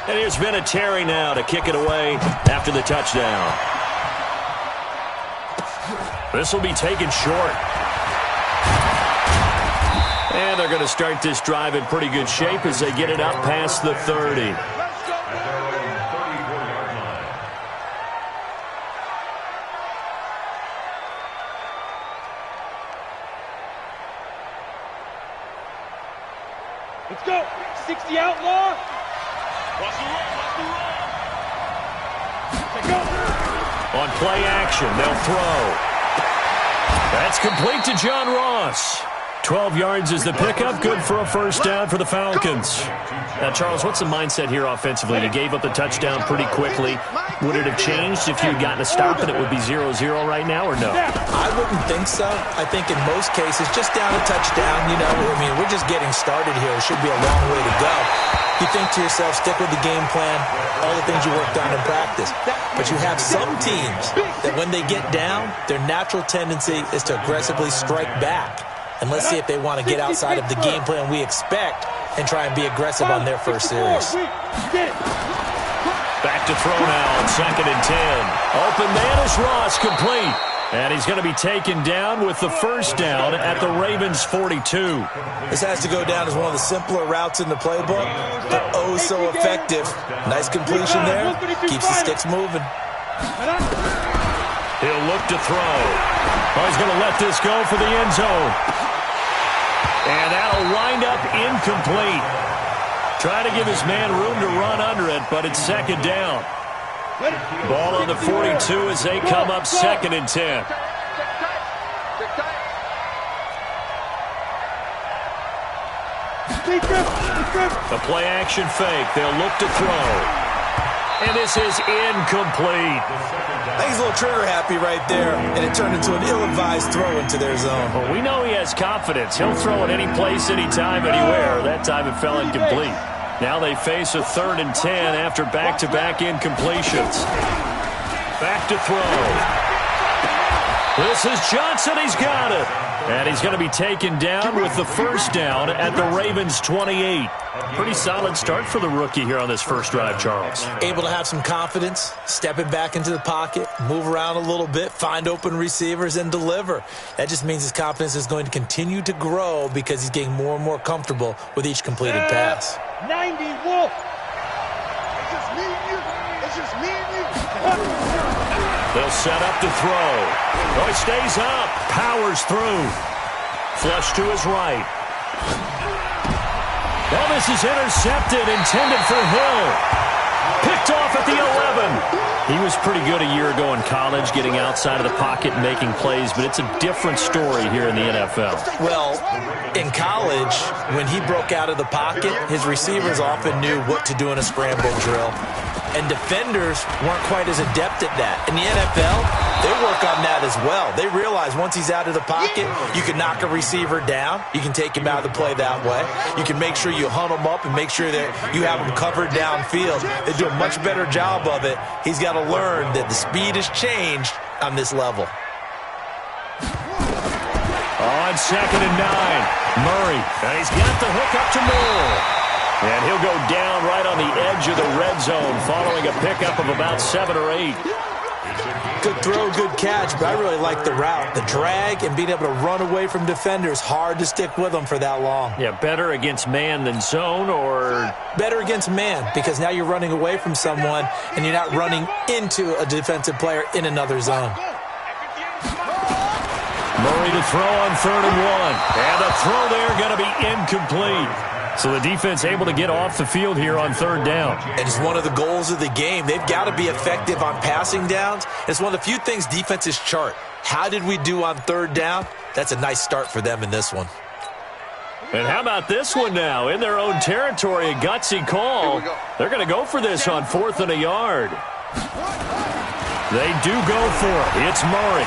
And here's Vinatieri now to kick it away after the touchdown. This will be taken short. And they're going to start this drive in pretty good shape as they get it up past the 30. Let's go. 60 outlaw. On play action, they'll throw. That's complete to John Ross. 12 yards is the pickup. Good for a first down for the Falcons. Now, Charles, what's the mindset here offensively? You gave up the touchdown pretty quickly. Would it have changed if you had gotten a stop and it would be 0-0 right now, or no? I wouldn't think so. I think in most cases, just down a touchdown, you know, I mean, we're just getting started here. It should be a long way to go. You think to yourself, stick with the game plan, all the things you worked on in practice. But you have some teams that when they get down, their natural tendency is to aggressively strike back. And let's see if they want to get outside of the game plan we expect and try and be aggressive on their first series. Back to throw now on 2nd and 10. Open man is Ross, complete. And he's going to be taken down with the first down at the Ravens' 42. This has to go down as one of the simpler routes in the playbook, but oh so effective. Nice completion there. Keeps the sticks moving. He'll look to throw. Oh, he's going to let this go for the end zone. And that'll wind up incomplete. Trying to give his man room to run under it, but it's 2nd down. Ball on the 42 as they come up 2nd and 10. The play action fake. They'll look to throw. And this is incomplete. I think he's a little trigger happy right there, and it turned into an ill-advised throw into their zone. Well, we know he has confidence. He'll throw it any place, anytime, anywhere. That time it fell incomplete. Now they face a 3rd and 10 after back-to-back incompletions. Back to throw. This is Johnson. He's got it. And he's going to be taken down with the first down at the Ravens' 28. Pretty solid start for the rookie here on this first drive, Charles. Able to have some confidence, stepping back into the pocket, move around a little bit, find open receivers, and deliver. That just means his confidence is going to continue to grow because he's getting more and more comfortable with each completed pass. 90, Wolf. It's just me and you. It's just me and you. They'll set up to throw. Oh, he stays up. Powers through. Flush to his right. Well, this is intercepted, intended for Hill. Picked off at the 11. He was pretty good a year ago in college, getting outside of the pocket and making plays, but it's a different story here in the NFL. Well, in college, when he broke out of the pocket, his receivers often knew what to do in a scramble drill. And defenders weren't quite as adept at that. In the NFL, they work on that as well. They realize once he's out of the pocket, you can knock a receiver down. You can take him out of the play that way. You can make sure you hunt him up and make sure that you have him covered downfield. They do a much better job of it. He's got to learn that the speed has changed on this level. On 2nd and 9, Murray. And he's got the hook up to Moore. And he'll go down right on the edge of the red zone following a pickup of about 7 or 8. Good throw, good catch, but I really like the route. The drag and being able to run away from defenders, hard to stick with them for that long. Yeah, better against man than zone, or? Better against man, because now you're running away from someone and you're not running into a defensive player in another zone. Murray to throw on 3rd and 1. And the throw there going to be incomplete. So the defense able to get off the field here on 3rd down. And it's one of the goals of the game. They've got to be effective on passing downs. It's one of the few things defenses chart. How did we do on 3rd down? That's a nice start for them in this one. And how about this one now? In their own territory, a gutsy call. They're going to go for this on 4th and a yard. They do go for it. It's Murray.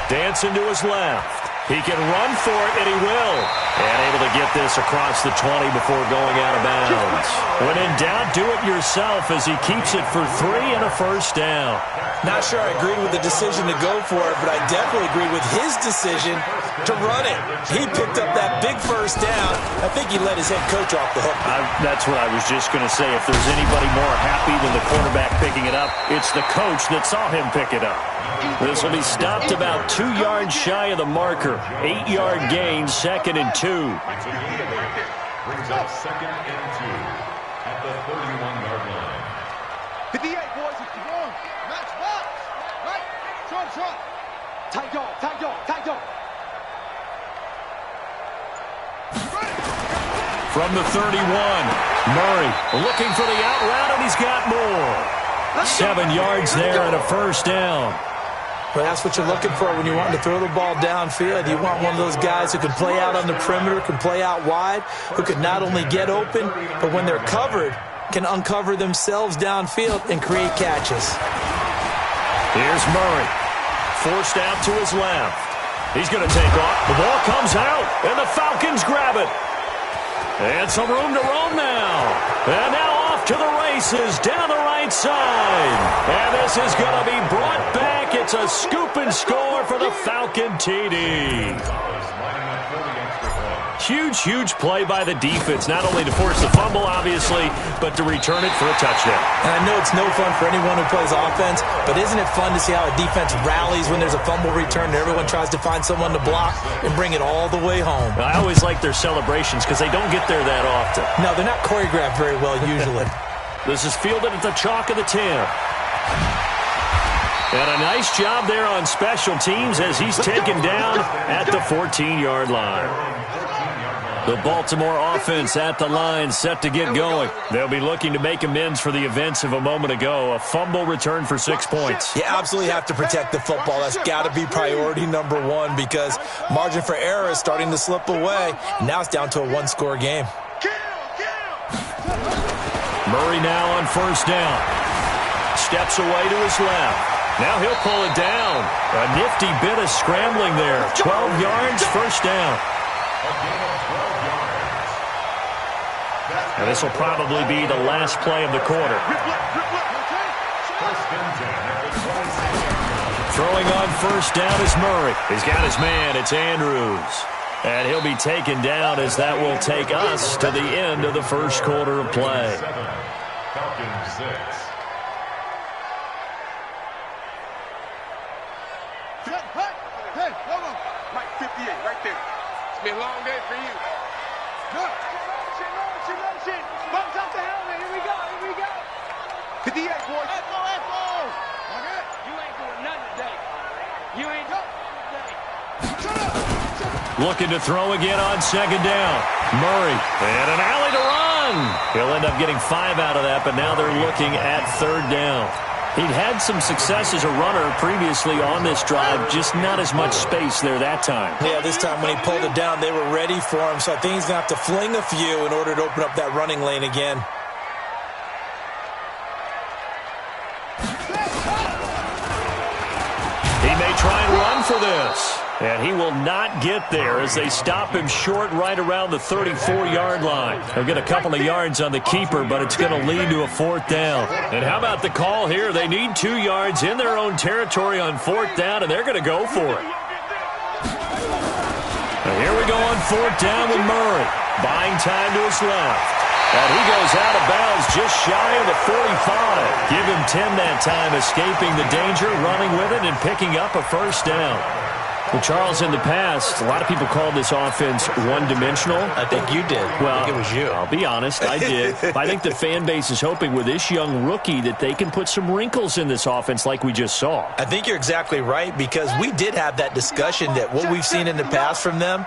Dancing to his left. He can run for it, and he will. And able to get this across the 20 before going out of bounds. When in doubt, do it yourself as he keeps it for 3 and a first down. Not sure I agreed with the decision to go for it, but I definitely agree with his decision to run it. He picked up that big big first down. I think he let his head coach off the hook. That's what I was just going to say. If there's anybody more happy than the quarterback picking it up, it's the coach that saw him pick it up. This will be stopped about 2 yards shy of the marker. 8-yard gain, 2nd and 2. Brings up 2nd and 2 at the 31-yard line. 58, boys. Keep going. Match box. Right. Trump. Tight dog. From the 31, Murray looking for the out route, and he's got more. 7 yards there and a first down. Well, that's what you're looking for when you want to throw the ball downfield. You want one of those guys who can play out on the perimeter, can play out wide, who can not only get open, but when they're covered, can uncover themselves downfield and create catches. Here's Murray. Forced out to his left. He's going to take off. The ball comes out, and the Falcons grab it. And some room to roam now. And now off to the races down the right side. And this is going to be brought back. It's a scoop and score for the Falcon TD. Huge play by the defense, not only to force the fumble, obviously, but to return it for a touchdown. And I know it's no fun for anyone who plays offense, but isn't it fun to see how a defense rallies when there's a fumble return and everyone tries to find someone to block and bring it all the way home? I always like their celebrations because they don't get there that often. No, they're not choreographed very well usually. This is fielded at the chalk of the 10. And a nice job there on special teams as he's taken down at the 14-yard line. The Baltimore offense at the line, set to get going. They'll be looking to make amends for the events of a moment ago. A fumble return for 6 points. You absolutely have to protect the football. That's got to be priority number one because margin for error is starting to slip away. Now it's down to a one-score game. Murray now on first down. Steps away to his left. Now he'll pull it down. A nifty bit of scrambling there. 12 yards, first down. And this will probably be the last play of the quarter. Throwing on first down is Murray. He's got his man. It's Andrews. And he'll be taken down as that will take us to the end of the first quarter of play. Falcons 6. Hey, hold on. Mike 58, right there. It's been a long day for you. Good. Motion. Bumps out the helmet. Here we go. 58, boys. Echo. Okay. You ain't doing nothing today. You ain't doing nothing today. Shut up. Looking to throw again on second down. Murray. And an alley to run. He'll end up getting 5 out of that, but now they're looking at third down. He'd had some success as a runner previously on this drive, just not as much space there that time. Yeah, this time when he pulled it down, they were ready for him, so I think he's going to have to fling a few in order to open up that running lane again. He may try and run for this. And he will not get there as they stop him short right around the 34-yard line. He'll get a couple of yards on the keeper, but it's going to lead to a fourth down. And how about the call here? They need 2 yards in their own territory on fourth down, and they're going to go for it. And here we go on fourth down with Murray. Buying time to his left. And he goes out of bounds just shy of the 45. Give him 10 that time, escaping the danger, running with it, and picking up a first down. Well, Charles, in the past, a lot of people called this offense one-dimensional. I think you did. Well, I think it was you. I'll be honest, I did. I think the fan base is hoping with this young rookie that they can put some wrinkles in this offense like we just saw. I think you're exactly right because we did have that discussion that what we've seen in the past from them,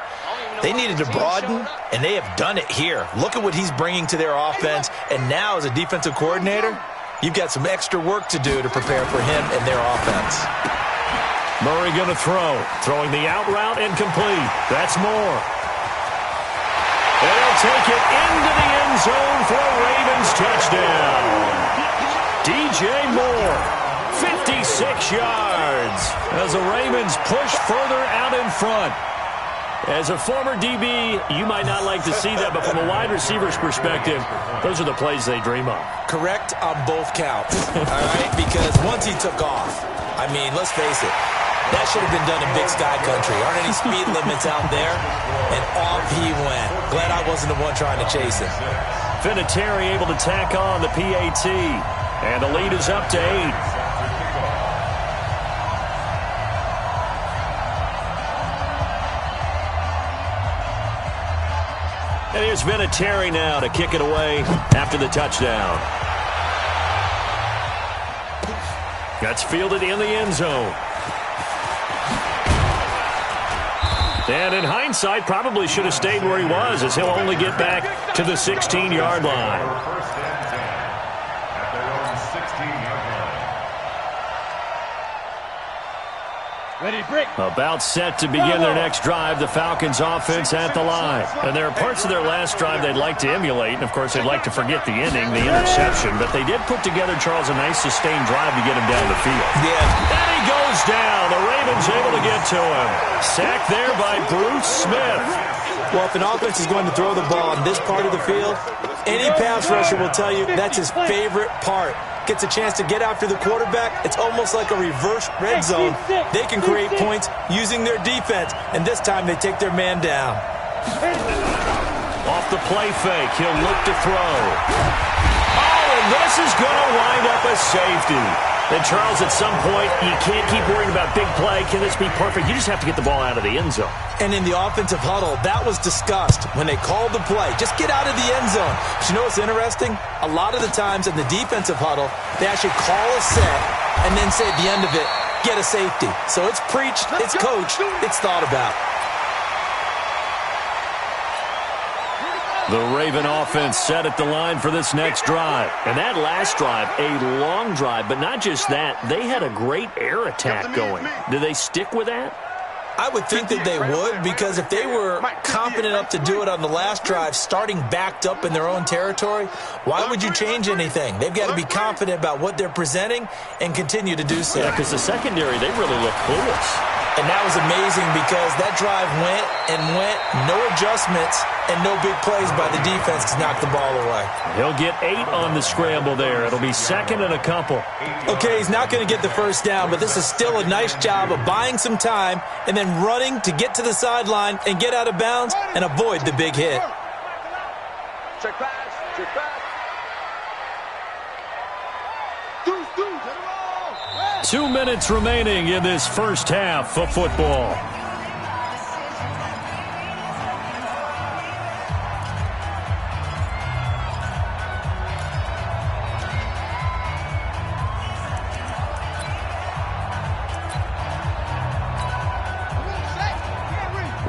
they needed to broaden, and they have done it here. Look at what he's bringing to their offense, and now as a defensive coordinator, you've got some extra work to do to prepare for him and their offense. Murray going to throw. Throwing the out route incomplete. That's Moore. They'll take it into the end zone for a Ravens touchdown. DJ Moore, 56 yards as the Ravens push further out in front. As a former DB, you might not like to see that, but from a wide receiver's perspective, those are the plays they dream of. Correct on both counts, all right? Because once he took off, I mean, let's face it, That should have been done in Big Sky Country. Aren't any speed limits out there? And off he went. Glad I wasn't the one trying to chase him. Vinatieri able to tack on the PAT. And the lead is up to 8. And here's Vinatieri now to kick it away after the touchdown. That's fielded in the end zone. And in hindsight, probably should have stayed where he was, as he'll only get back to the 16-yard line. First and 10 at their own 16-yard line. Ready, break. About set to begin their next drive, the Falcons offense at the line. And there are parts of their last drive they'd like to emulate, and of course they'd like to forget the ending, the interception, but they did put together, Charles, a nice sustained drive to get him down the field. Yeah. And he goes down. The Ravens able to get to him. Sacked there by Bruce Smith. Well, if an offense is going to throw the ball in this part of the field, any pass rusher will tell you that's his favorite part. Gets a chance to get after the quarterback. It's almost like a reverse red zone. They can create points using their defense, and this time they take their man down. Off the play fake, he'll look to throw. Oh, and this is going to wind up a safety. And, Charles, at some point, you can't keep worrying about big play. Can this be perfect? You just have to get the ball out of the end zone. And in the offensive huddle, that was discussed when they called the play. Just get out of the end zone. But you know what's interesting? A lot of the times in the defensive huddle, they actually call a set and then say at the end of it, get a safety. So it's preached, it's coached, it's thought about. The Raven offense set at the line for this next drive. And that last drive, a long drive, but not just that. They had a great air attack going. Do they stick with that? I would think that they would, because if they were confident enough to do it on the last drive, starting backed up in their own territory, why would you change anything? They've got to be confident about what they're presenting and continue to do so. Yeah, because the secondary, they really look clueless. And that was amazing because that drive went and went, no adjustments, and no big plays by the defense to knock the ball away. He'll get 8 on the scramble there. It'll be second and a couple. Okay, he's not going to get the first down, but this is still a nice job of buying some time and then running to get to the sideline and get out of bounds and avoid the big hit. Check pass, check pass. 2 minutes remaining in this first half of football.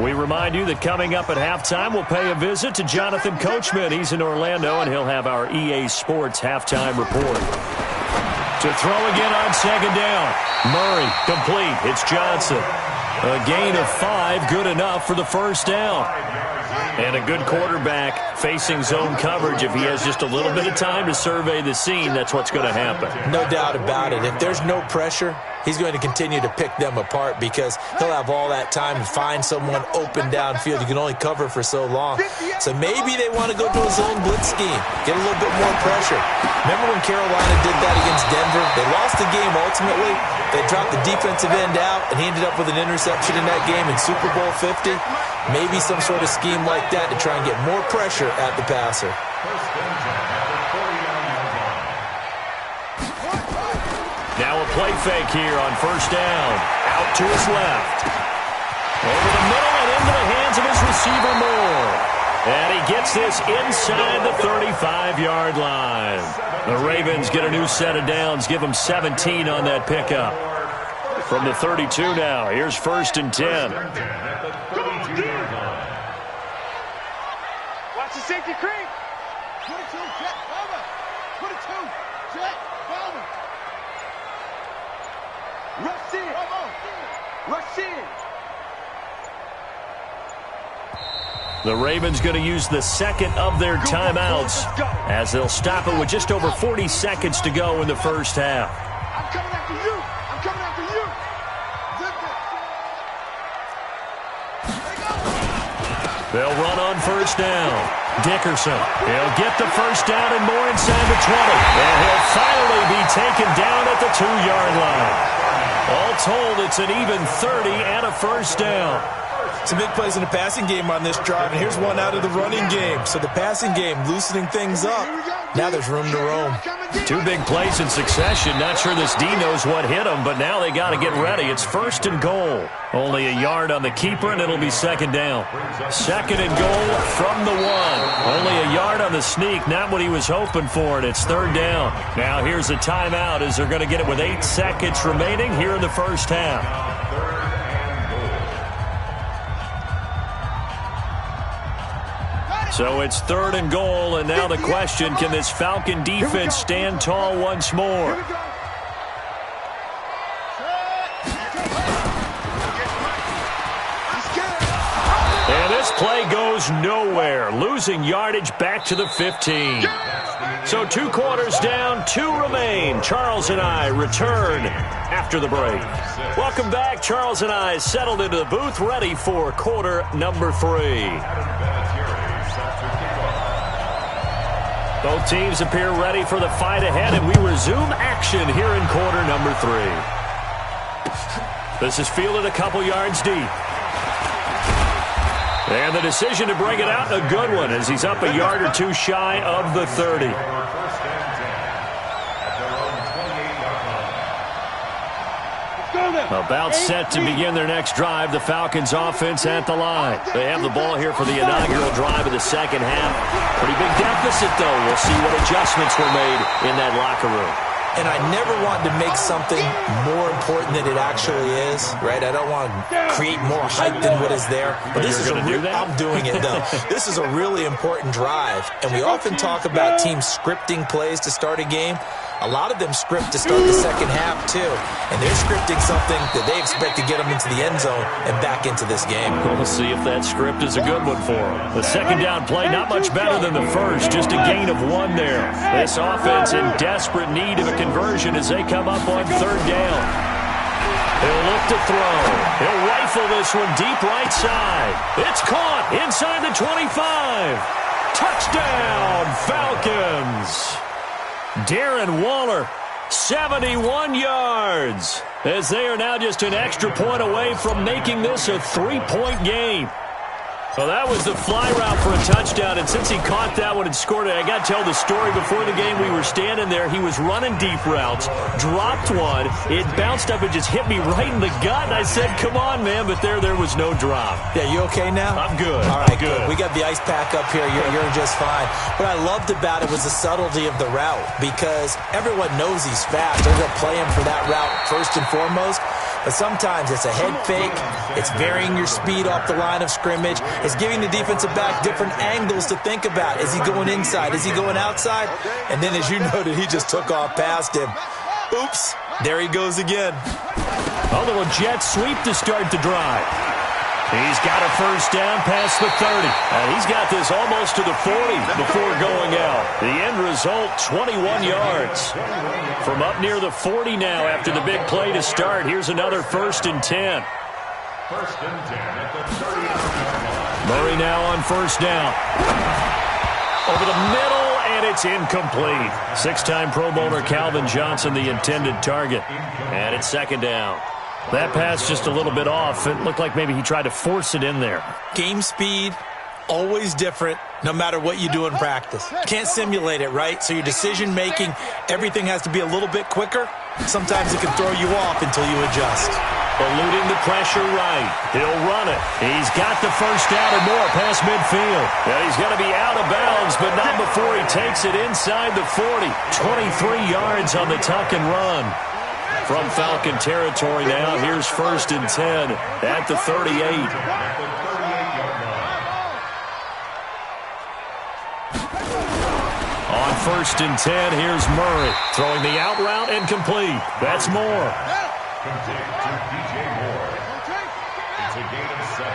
We remind you that coming up at halftime, we'll pay a visit to Jonathan Coachman. He's in Orlando, and he'll have our EA Sports halftime report. To throw again on second down. Murray, complete. It's Johnson. A gain of 5, good enough for the first down. And a good quarterback facing zone coverage. If he has just a little bit of time to survey the scene, that's what's going to happen. No doubt about it. If there's no pressure, he's going to continue to pick them apart because he'll have all that time to find someone open downfield. You can only cover for so long. So maybe they want to go to a zone blitz scheme, get a little bit more pressure. Remember when Carolina did that against Denver? They lost the game ultimately. They dropped the defensive end out, and he ended up with an interception in that game in Super Bowl 50. Maybe some sort of scheme like that to try and get more pressure at the passer. Now a play fake here on first down. Out to his left. Over the middle and into the hands of his receiver Moore. And he gets this inside the 35-yard line. The Ravens get a new set of downs, give them 17 on that pickup. From the 32 now, here's first and 10. Watch the safety creep. 22, jet, bomber. 22, jet, bomber. Rush in. Rush in. The Ravens going to use the second of their timeouts as they'll stop it with just over 40 seconds to go in the first half. I'm coming after you. I'm coming after you. They'll run on first down. Dickerson, he'll get the first down and more inside the 20. And he'll finally be taken down at the 2-yard line. All told, it's an even 30 and a first down. Some big plays in the passing game on this drive, and here's one out of the running game. So the passing game loosening things up. Now there's room to roam. 2 big plays in succession. Not sure this D knows what hit him, but now they got to get ready. It's first and goal. Only a yard on the keeper, and it'll be second down. Second and goal from the 1. Only a yard on the sneak. Not what he was hoping for, and it's third down. Now here's a timeout as they're going to get it with 8 seconds remaining here in the first half. So it's third and goal, and now the question, can this Falcon defense stand tall once more? And this play goes nowhere, losing yardage back to the 15. So 2 quarters down, 2 remain. Charles and I return after the break. Welcome back. Charles and I settled into the booth, ready for quarter number 3. Both teams appear ready for the fight ahead, and we resume action here in quarter number 3. This is fielded a couple yards deep. And the decision to bring it out, a good one, as he's up a yard or 2 shy of the 30. About set to begin their next drive. The Falcons offense at the line. They have the ball here for the inaugural drive of the second half. Pretty big deficit, though. We'll see what adjustments were made in that locker room. And I never want to make something more important than it actually is, right? I don't want to create more hype than what is there. But this is I'm doing it, though. This is a really important drive. And we often talk about teams scripting plays to start a game. A lot of them script to start the second half, too. And they're scripting something that they expect to get them into the end zone and back into this game. We'll see if that script is a good one for them. The second down play, not much better than the first, just a gain of 1 there. This offense in desperate need of a conversion as they come up on third down. He'll look to throw. He'll rifle this one deep right side. It's caught inside the 25. Touchdown, Falcons. Darren Waller, 71 yards, as they are now just an extra point away from making this a 3-point game. So that was the fly route for a touchdown, and since he caught that one and scored it, I got to tell the story. Before the game, we were standing there. He was running deep routes, dropped one. It bounced up and just hit me right in the gut, and I said, come on, man, but there was no drop. Yeah, you okay now? I'm good. All right, good. We got the ice pack up here. You're just fine. What I loved about it was the subtlety of the route, because everyone knows he's fast. They're going to play him for that route first and foremost. But sometimes it's a head fake. It's varying your speed off the line of scrimmage. It's giving the defensive back different angles to think about. Is he going inside? Is he going outside? And then, as you noted, he just took off past him. Oops. There he goes again. A little jet sweep to start the drive. He's got a first down past the 30. And he's got this almost to the 40 before going out. The end result, 21 yards. From up near the 40 now after the big play to start. Here's another first and 10. First and 10 at the 30. Murray now on first down. Over the middle, and it's incomplete. 6-time Pro Bowler Calvin Johnson, the intended target. And it's second down. That pass just a little bit off. It looked like maybe he tried to force it in there. Game speed, always different, no matter what you do in practice. Can't simulate it, right? So your decision-making, everything has to be a little bit quicker. Sometimes it can throw you off until you adjust. Eluding the pressure right. He'll run it. He's got the first down or more past midfield. And he's going to be out of bounds, but not before he takes it inside the 40. 23 yards on the tuck and run. From Falcon territory now, here's first and 10 at the 38. On first and 10, here's Murray. Throwing the out route and complete. That's Moore. Complete to DJ Moore. It's a gain of 7.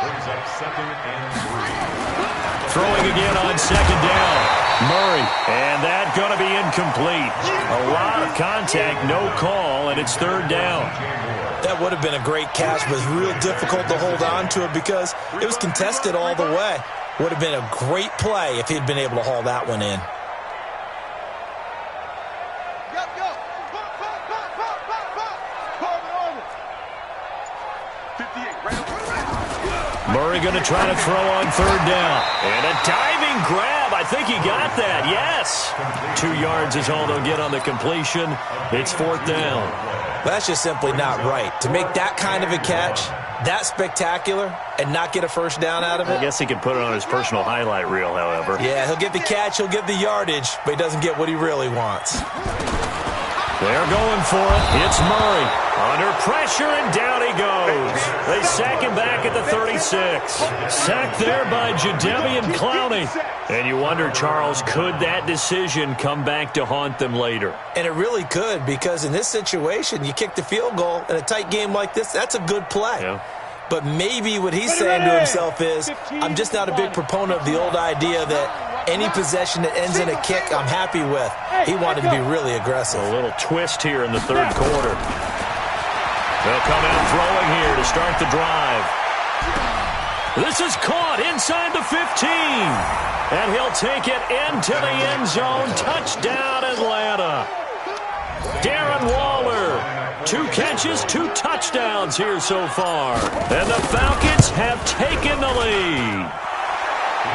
Brings up second and 3. Throwing again on second down. Murray, and that going to be incomplete. A lot of contact, no call, and it's third down. That would have been a great catch, but it was real difficult to hold on to it because it was contested all the way. Would have been a great play if he'd been able to haul that one in. Murray going to try to throw on third down. And a diving grab. I think he got that. Yes. 2 yards is all they'll get on the completion. It's fourth down. That's just simply not right. To make that kind of a catch, that spectacular, and not get a first down out of it. I guess he could put it on his personal highlight reel, however. Yeah, he'll get the catch, he'll get the yardage, but he doesn't get what he really wants. They're going for it. It's Murray. Under pressure, and down he goes. They sack him back at the 36. Sacked there by Jadeveon Clowney. And you wonder, Charles, could that decision come back to haunt them later? And it really could, because in this situation, you kick the field goal in a tight game like this, that's a good play. Yeah. But maybe what he's saying to himself is, I'm just not a big proponent of the old idea that any possession that ends in a kick I'm happy with. He wanted to be really aggressive. A little twist here in the third quarter. They'll come out throwing here to start the drive. This is caught inside the 15. And he'll take it into the end zone. Touchdown, Atlanta. Darren Waller. 2 catches, 2 touchdowns here so far. And the Falcons have taken the lead.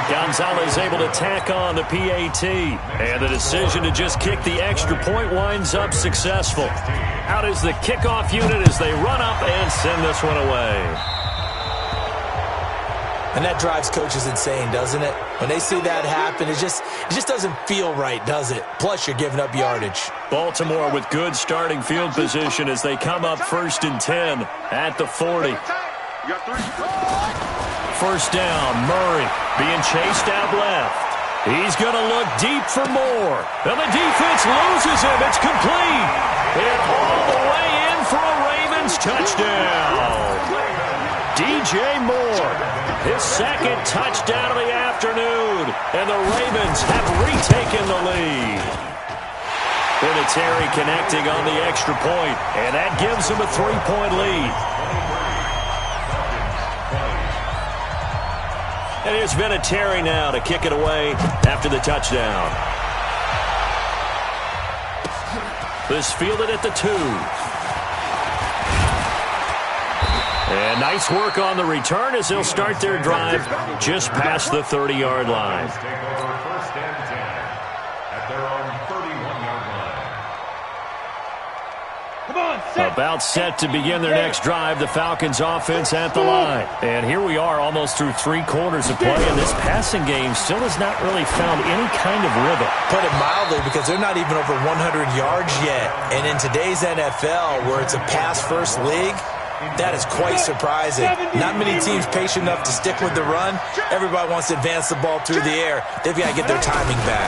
Gonzalez able to tack on the PAT. And the decision to just kick the extra point winds up successful. Out is the kickoff unit as they run up and send this one away. And that drives coaches insane, doesn't it? When they see that happen, it just doesn't feel right, does it? Plus, you're giving up yardage. Baltimore with good starting field position as they come up 1st and 10 at the 40. First down, Murray being chased out left. He's going to look deep for more. And the defense loses him. It's complete. And all the way in for a Ravens touchdown. DJ Moore, his 2nd touchdown of the afternoon. And the Ravens have retaken the lead. Vinatieri connecting on the extra point, and that gives them a 3-point lead. And here's Vinatieri now to kick it away after the touchdown. This fielded at the 2. And nice work on the return as they'll start their drive just past the 30-yard line. About set to begin their next drive, the Falcons offense at the line. And here we are almost through 3 quarters of play, and this passing game still has not really found any kind of rhythm. Put it mildly, because they're not even over 100 yards yet. And in today's NFL, where it's a pass-first league, that is quite surprising. Not many teams patient enough to stick with the run. Everybody wants to advance the ball through the air. They've got to get their timing back.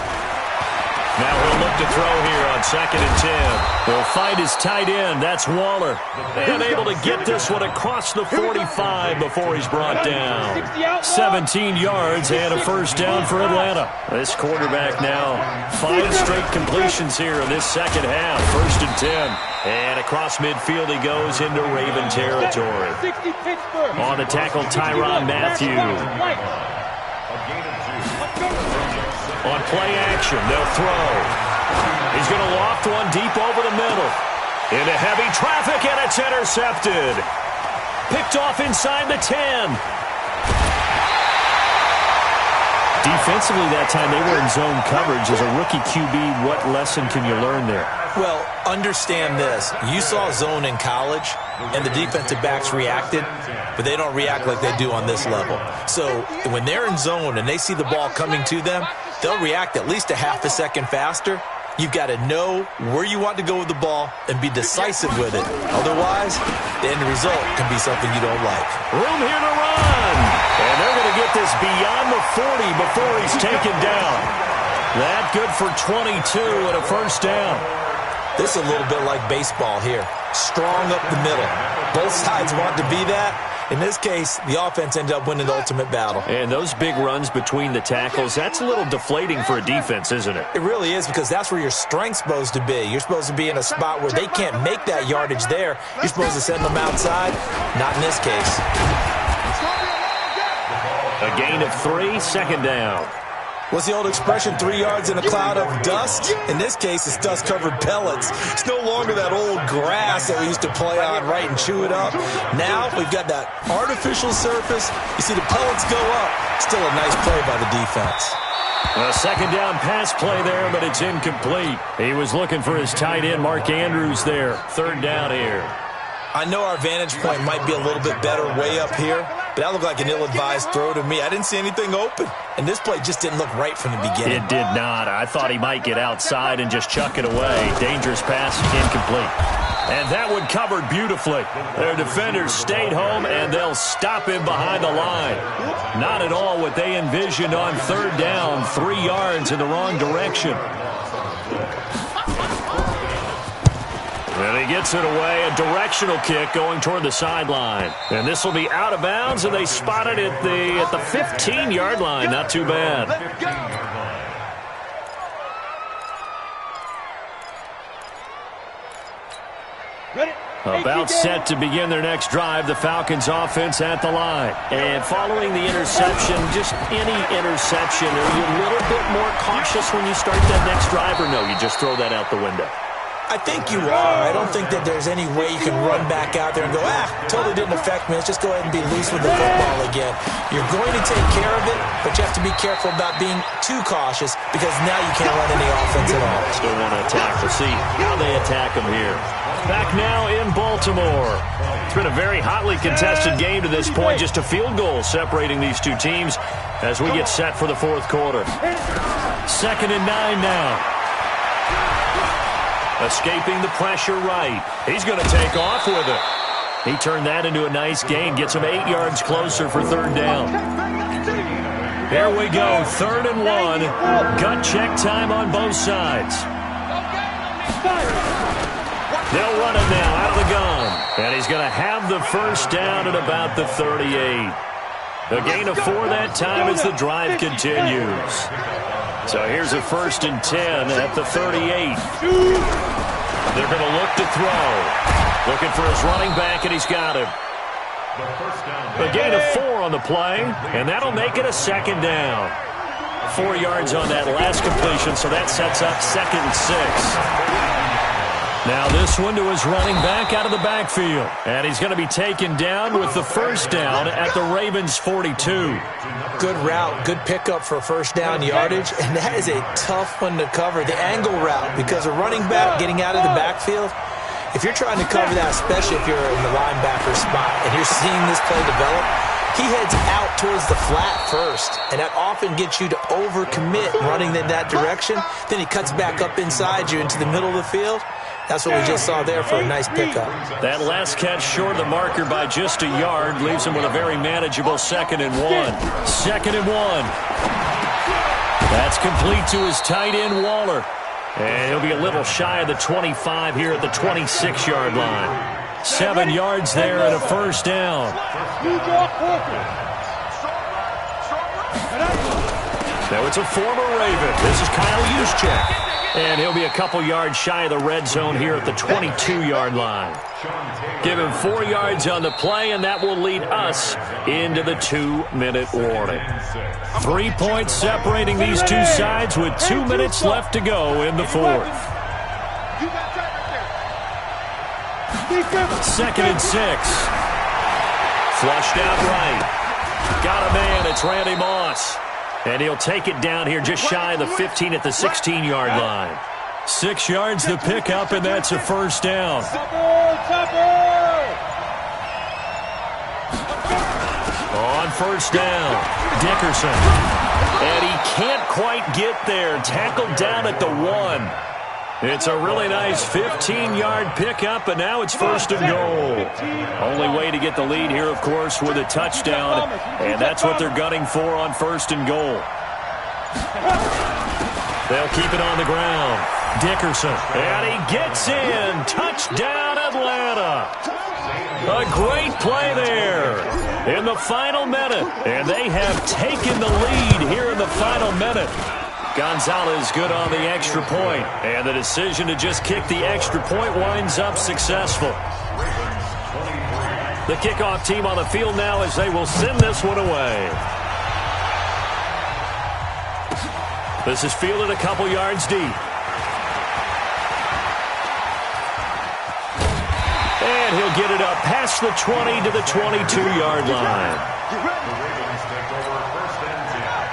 Now he'll look to throw here on 2nd and 10. He'll find his tight end. That's Waller. And able to get this one across the 45 before he's brought down. 17 yards and a first down for Atlanta. This quarterback now 5 straight completions here in this second half. 1st and 10. And across midfield he goes into Raven territory. On the tackle, Tyrann Mathieu. On play action, they'll throw. He's going to loft one deep over the middle. Into heavy traffic, and it's intercepted. Picked off inside the 10. Defensively that time, they were in zone coverage. As a rookie QB, what lesson can you learn there? Well, understand this. You saw zone in college, and the defensive backs reacted, but they don't react like they do on this level. So when they're in zone and they see the ball coming to them, they'll react at least a half a second faster. You've got to know where you want to go with the ball and be decisive with it. Otherwise, the end result can be something you don't like. Room here to run. And they're going to get this beyond the 40 before he's taken down. That good for 22 and a first down. This is a little bit like baseball here. Strong up the middle. Both sides want to be that. In this case, the offense ended up winning the ultimate battle. And those big runs between the tackles, that's a little deflating for a defense, isn't it? It really is, because that's where your strength's supposed to be. You're supposed to be in a spot where they can't make that yardage there. You're supposed to send them outside. Not in this case. A gain of 3, second down. What's the old expression, 3 yards in a cloud of dust? In this case, it's dust-covered pellets. It's no longer that old grass that we used to play on, right, and chew it up. Now we've got that artificial surface. You see the pellets go up. Still a nice play by the defense. A second down pass play there, but it's incomplete. He was looking for his tight end, Mark Andrews, there. Third down here. I know our vantage point might be a little bit better way up here, but that looked like an ill-advised throw to me. I didn't see anything open, and this play just didn't look right from the beginning. It did not. I thought he might get outside and just chuck it away. Dangerous pass, incomplete. And that one covered beautifully. Their defenders stayed home, and they'll stop him behind the line. Not at all what they envisioned on third down, 3 yards in the wrong direction. And he gets it away, a directional kick going toward the sideline. And this will be out of bounds, and they spot it at the 15-yard line. Not too bad. About set to begin their next drive, the Falcons offense at the line. And following the interception, just any interception, are you a little bit more cautious when you start that next drive, or no, you just throw that out the window? I think you are. I don't think that there's any way you can run back out there and go, totally didn't affect me. Let's just go ahead and be loose with the football again. You're going to take care of it, but you have to be careful about being too cautious because now you can't run any offense at all. Still want to attack. We'll see how they attack them here. Back now in Baltimore. It's been a very hotly contested game to this point. Just a field goal separating these two teams as we get set for the fourth quarter. 2nd and 9 now. Escaping the pressure right. He's going to take off with it. He turned that into a nice gain. Gets him 8 yards closer for third down. Here we go. 3rd and 1. Gut check time on both sides. They'll run it now out of the gun. And he's going to have the first down at about the 38. A gain of 4 that time as the drive continues. So here's a 1st and 10 at the 38. They're going to look to throw. Looking for his running back, and he's got him. A gain of 4 on the play, and that'll make it a 2nd down. 4 yards on that last completion, so that sets up 2nd and 6. Now this one to his running back out of the backfield. And he's going to be taken down with the first down at the Ravens' 42. Good route, good pickup for first down yardage, and that is a tough one to cover, the angle route, because a running back getting out of the backfield, if you're trying to cover that, especially if you're in the linebacker spot and you're seeing this play develop, he heads out towards the flat first, and that often gets you to overcommit running in that direction. Then he cuts back up inside you into the middle of the field. That's what we just saw there for a nice pickup. That last catch short of the marker by just a yard leaves him with a very manageable 2nd and 1. 2nd and 1. That's complete to his tight end, Waller. And he'll be a little shy of the 25 here at the 26-yard line. 7 yards there and a first down. Now it's a former Raven. This is Kyle Juszczyk. And he'll be a couple yards shy of the red zone here at the 22-yard line. Give him 4 yards on the play, and that will lead us into the 2-minute warning. 3 points separating these two sides with 2 minutes left to go in the fourth. 2nd and 6. Flushed out right. Got a man. It's Randy Moss. And he'll take it down here just shy of the 15 at the 16-yard line. 6 yards to pick up, and that's a first down. On first down, Dickerson. And he can't quite get there. Tackled down at the 1. It's a really nice 15-yard pickup, and now it's 1st and goal. Only way to get the lead here, of course, with a touchdown, and that's what they're gunning for on 1st and goal. They'll keep it on the ground. Dickerson, and he gets in. Touchdown, Atlanta. A great play there in the final minute, and they have taken the lead here in the final minute. Gonzalez good on the extra point, and the decision to just kick the extra point winds up successful. The kickoff team on the field now as they will send this one away. This is fielded a couple yards deep. And he'll get it up past the 20 to the 22-yard line.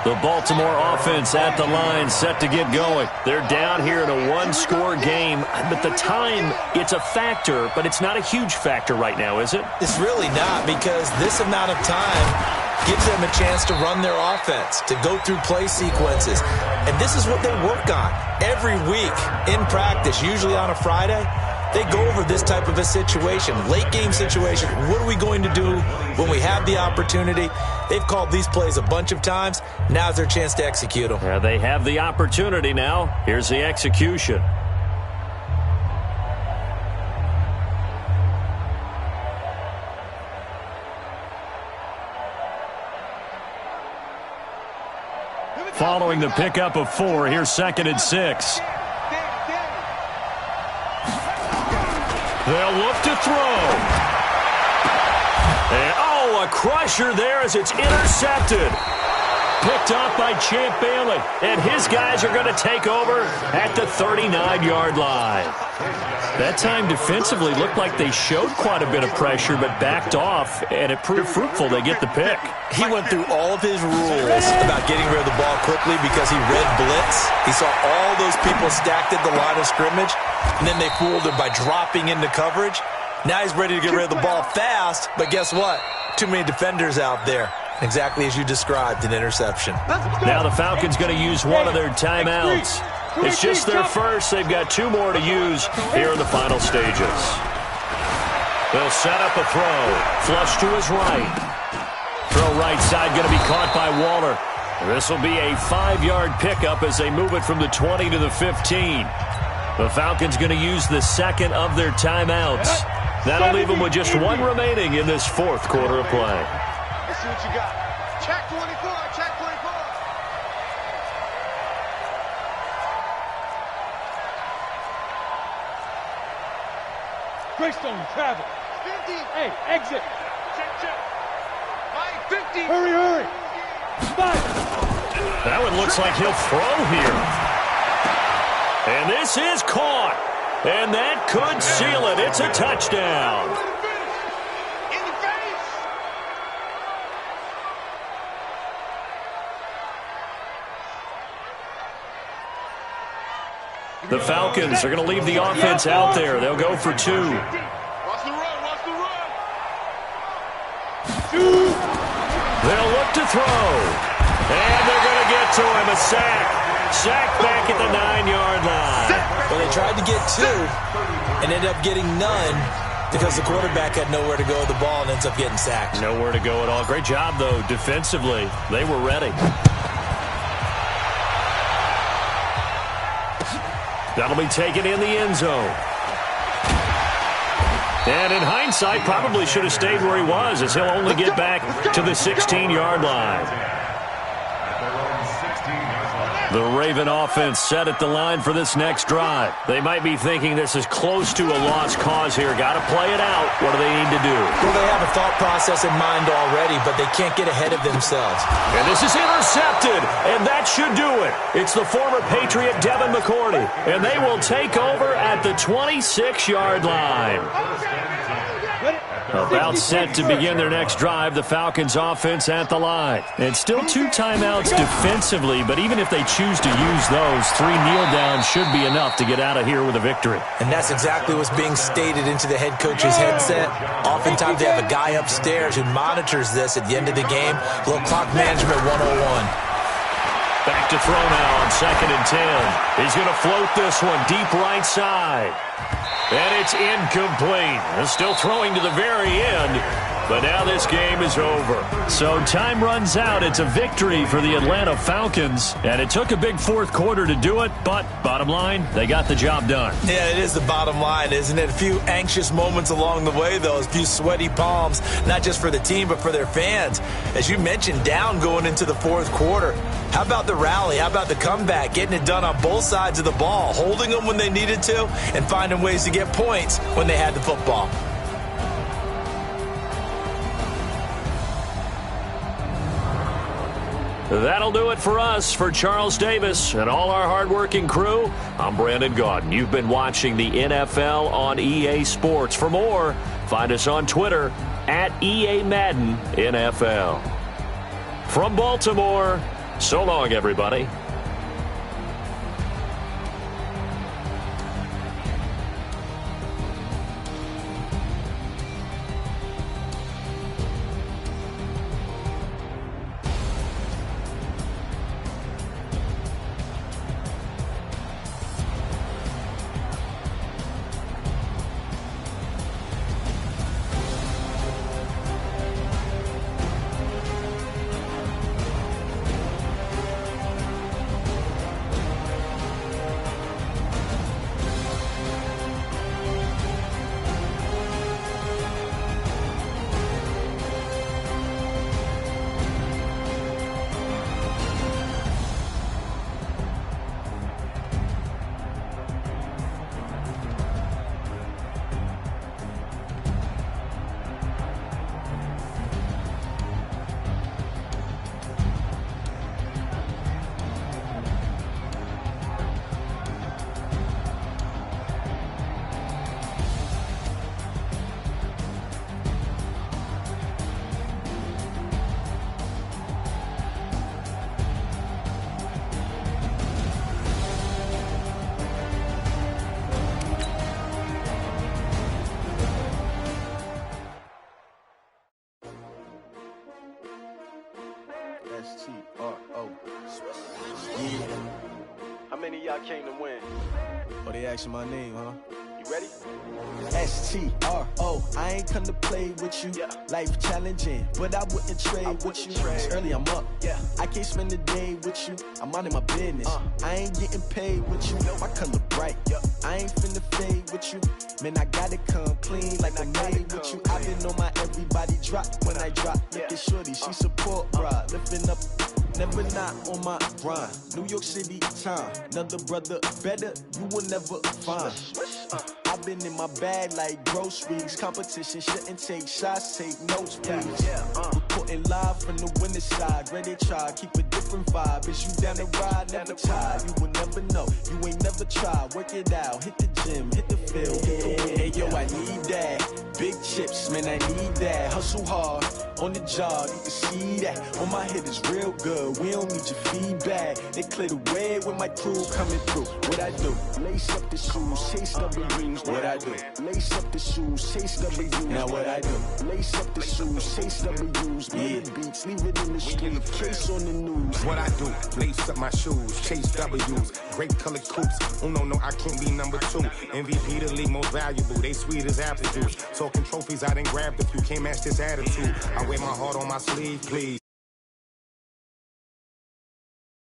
The Baltimore offense at the line, set to get going. They're down here in a one-score game, but the time, it's a factor, but it's not a huge factor right now, is it? It's really not, because this amount of time gives them a chance to run their offense, to go through play sequences. And this is what they work on every week in practice, usually on a Friday. They go over this type of a situation, late game situation. What are we going to do when we have the opportunity? They've called these plays a bunch of times. Now's their chance to execute them. Yeah, they have the opportunity now. Here's the execution. Following the pickup of 4, here's 2nd and 6. They'll look to throw. And, oh, a crusher there as it's intercepted. Picked off by Champ Bailey. And his guys are going to take over at the 39-yard line. That time defensively looked like they showed quite a bit of pressure but backed off, and it proved fruitful. They get the pick. He went through all of his rules about getting rid of the ball quickly because he read blitz. He saw all those people stacked at the line of scrimmage, and then they fooled him by dropping into coverage. Now he's ready to get rid of the ball fast, but guess what? Too many defenders out there. Exactly as you described, an interception. Now the Falcons going to use one of their timeouts. It's just their first. They've got 2 more to use here in the final stages. They'll set up a throw. Flush to his right. Throw right side going to be caught by Waller. This will be a 5-yard pickup as they move it from the 20 to the 15. The Falcons going to use the second of their timeouts. That'll leave them with just 1 remaining in this 4th quarter of play. Let's see what you got. Check 24, check 24. Greystone, travel. 50. Hey, exit. Check. 50. Hurry, hurry. Spot. That one looks like he'll throw here. And this is caught. And that could seal it. It's a touchdown. In the face. The Falcons are going to leave the offense out there. They'll go for 2. Watch the run, watch the run. They'll look to throw. And they're going to get to him. A sack. Sack back at the 9-yard line. Well, they tried to get 2 and ended up getting none because the quarterback had nowhere to go with the ball and ends up getting sacked. Nowhere to go at all. Great job, though, defensively. They were ready. That'll be taken in the end zone. And in hindsight, probably should have stayed where he was, as he'll only get back to the 16-yard line. The Raven offense set at the line for this next drive. They might be thinking this is close to a lost cause here. Got to play it out. What do they need to do? Well, they have a thought process in mind already, but they can't get ahead of themselves. And this is intercepted, and that should do it. It's the former Patriot Devin McCourty, and they will take over at the 26-yard line. About set to begin their next drive, the Falcons offense at the line. And still 2 timeouts defensively, but even if they choose to use those, 3 kneel downs should be enough to get out of here with a victory. And that's exactly what's being stated into the head coach's headset. Oftentimes they have a guy upstairs who monitors this at the end of the game. A little clock management 101. Back to throw now on 2nd and 10. He's going to float this one deep right side. And it's incomplete. They're still throwing to the very end, but now this game is over. So time runs out. It's a victory for the Atlanta Falcons, and it took a big 4th quarter to do it, but bottom line, they got the job done. Yeah, it is the bottom line, isn't it? A few anxious moments along the way, though, a few sweaty palms, not just for the team, but for their fans. As you mentioned, down going into the 4th quarter. How about the rally? How about the comeback? Getting it done on both sides of the ball, holding them when they needed to, and finding ways to get points when they had the football. That'll do it for us. For Charles Davis and all our hardworking crew, I'm Brandon Gaudin. You've been watching the NFL on EA Sports. For more, find us on Twitter at EA Madden NFL. From Baltimore, so long, everybody. S-T-R-O. Yeah. How many of y'all came to win? Oh, they asking my name, huh? You ready? S-T-R-O. I ain't come to play with you. Yeah. Life challenging, but I wouldn't trade with you. It's early, I'm up. Yeah. I can't spend the day with you. I'm minding my business. I ain't getting paid with you. My color bright. Yeah. I ain't finna fade with you. Man, I gotta come clean like I'm made with you. I've been on my everybody drop when I drop. Look at shorty, she support, bruh. Lifting up. Never not on my grind. New York City time. Another brother better, you will never find. I've been in my bag like groceries. Competition shouldn't take shots, take notes, please. Reporting live from the winning side. Ready to try, keep a different vibe. Is you down the ride, never tired. You will never know, you ain't never tried. Work it out, hit the gym, hit the field. Hey yo, I need that. Big chips, man, I need that. Hustle hard, on the job, you can see that. On my head is real good, we don't need your feedback. They clear the way with my crew coming through. What I do? Lace up the shoes, chase W's. What I do? Lace up the shoes, chase W's. Now what I do? Lace up the shoes, chase W's. Yeah, beats, leave it in the street, case on the news. What I do? Lace up my shoes, chase W's. Great colored coops. Oh no, I can't be number 2. MVP the league most valuable. They sweet as apple juice. Talking trophies, I done grabbed a few. Can't match this attitude. I wear my heart on my sleeve, please.